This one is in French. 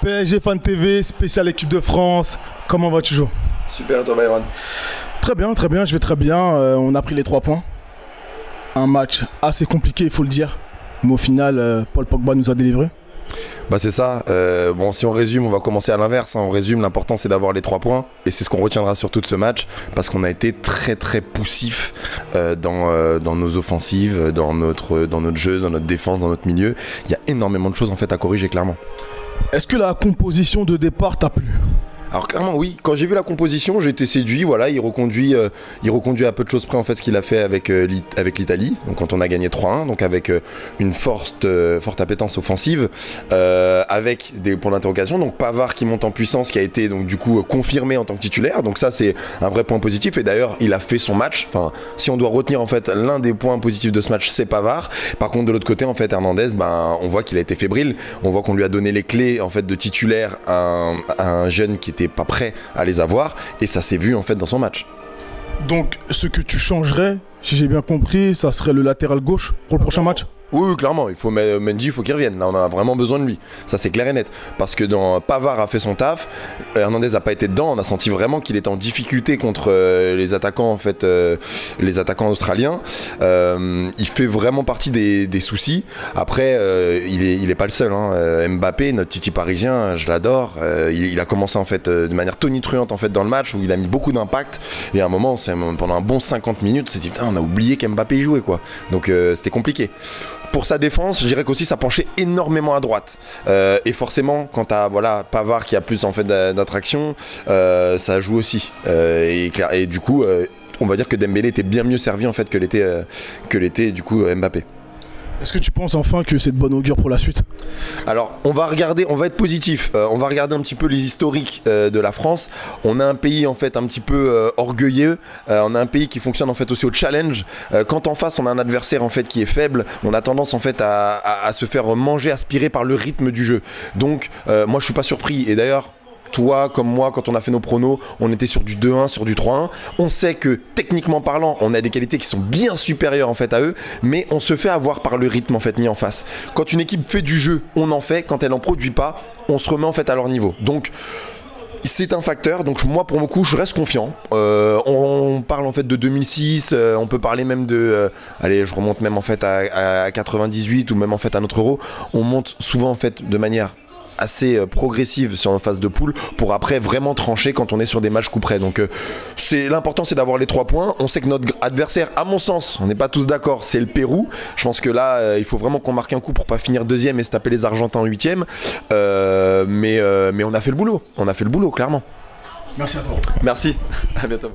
PSG Fan TV, spécial équipe de France. Comment vas-tu, Jo? Super, toi, Byron. Très bien, je vais très bien. On a pris les 3 points. Un match assez compliqué, il faut le dire. Mais au final, Paul Pogba nous a délivré. Bah c'est ça, bon si on résume, on va commencer à l'inverse, hein. On résume, l'important c'est d'avoir les 3 points. Et c'est ce qu'on retiendra surtout de ce match. Parce qu'on a été très poussif dans nos offensives, dans notre jeu, dans notre défense, dans notre milieu. Il y a énormément de choses en fait à corriger clairement. Est-ce que la composition de départ t'a plu? Alors clairement oui, quand j'ai vu la composition, j'ai été séduit, voilà, il reconduit à peu de choses près en fait ce qu'il a fait avec l'Italie, donc quand on a gagné 3-1, donc avec une forte appétence offensive, avec des points d'interrogation, donc Pavard qui monte en puissance, qui a été donc du coup confirmé en tant que titulaire, donc ça c'est un vrai point positif, et d'ailleurs il a fait son match, enfin si on doit retenir en fait l'un des points positifs de ce match, c'est Pavard. Par contre de l'autre côté en fait Hernandez, ben, on voit qu'il a été fébrile, on voit qu'on lui a donné les clés en fait de titulaire à un jeune qui était pas prêt à les avoir, et ça s'est vu en fait dans son match. Donc ce que tu changerais, si j'ai bien compris, ça serait le latéral gauche pour le prochain match? Oui, clairement, il faut Mendy, il faut qu'il revienne. Là, on a vraiment besoin de lui. Ça, c'est clair et net. Parce que dans Pavard a fait son taf, Hernandez n'a pas été dedans. On a senti vraiment qu'il était en difficulté contre les attaquants, en fait, les attaquants australiens. Il fait vraiment partie des soucis. Après, il est pas le seul, hein. Mbappé, notre Titi parisien, je l'adore. Il a commencé en fait de manière tonitruante en fait dans le match où il a mis beaucoup d'impact. Et à un moment, pendant un bon 50 minutes, on s'est dit putain, on a oublié qu'Mbappé y jouait quoi. Donc c'était compliqué. Pour sa défense, je dirais qu'aussi ça penchait énormément à droite. Et forcément, quand t'as voilà, Pavard qui a plus en fait d'attraction, ça joue aussi. Et du coup, on va dire que Dembélé était bien mieux servi en fait que l'était du coup Mbappé. Est-ce que tu penses enfin que c'est de bon augure pour la suite? Alors, on va être positif. On va regarder un petit peu les historiques de la France. On a un pays en fait un petit peu orgueilleux. On a un pays qui fonctionne en fait aussi au challenge. Quand en face on a un adversaire en fait qui est faible, on a tendance en fait à se faire manger, aspirer par le rythme du jeu. Donc, moi je suis pas surpris. Et d'ailleurs, toi comme moi, quand on a fait nos pronos, on était sur du 2-1, sur du 3-1. On sait que techniquement parlant, on a des qualités qui sont bien supérieures en fait à eux, mais on se fait avoir par le rythme en fait mis en face. Quand une équipe fait du jeu, on en fait. Quand elle en produit pas, on se remet en fait à leur niveau. Donc c'est un facteur, donc moi pour mon coup je reste confiant. On parle en fait de 2006, on peut parler même de, allez je remonte même en fait à 98 ou même en fait à notre Euro. On monte souvent en fait de manière assez progressive sur nos phases de poule pour après vraiment trancher quand on est sur des matchs coup près. Donc l'important c'est d'avoir les 3 points. On sait que notre adversaire, à mon sens, on n'est pas tous d'accord, c'est le Pérou. Je pense que là il faut vraiment qu'on marque un coup pour pas finir 2e et se taper les Argentins en 8e. Mais on a fait le boulot, clairement. Merci à toi. Merci, à bientôt.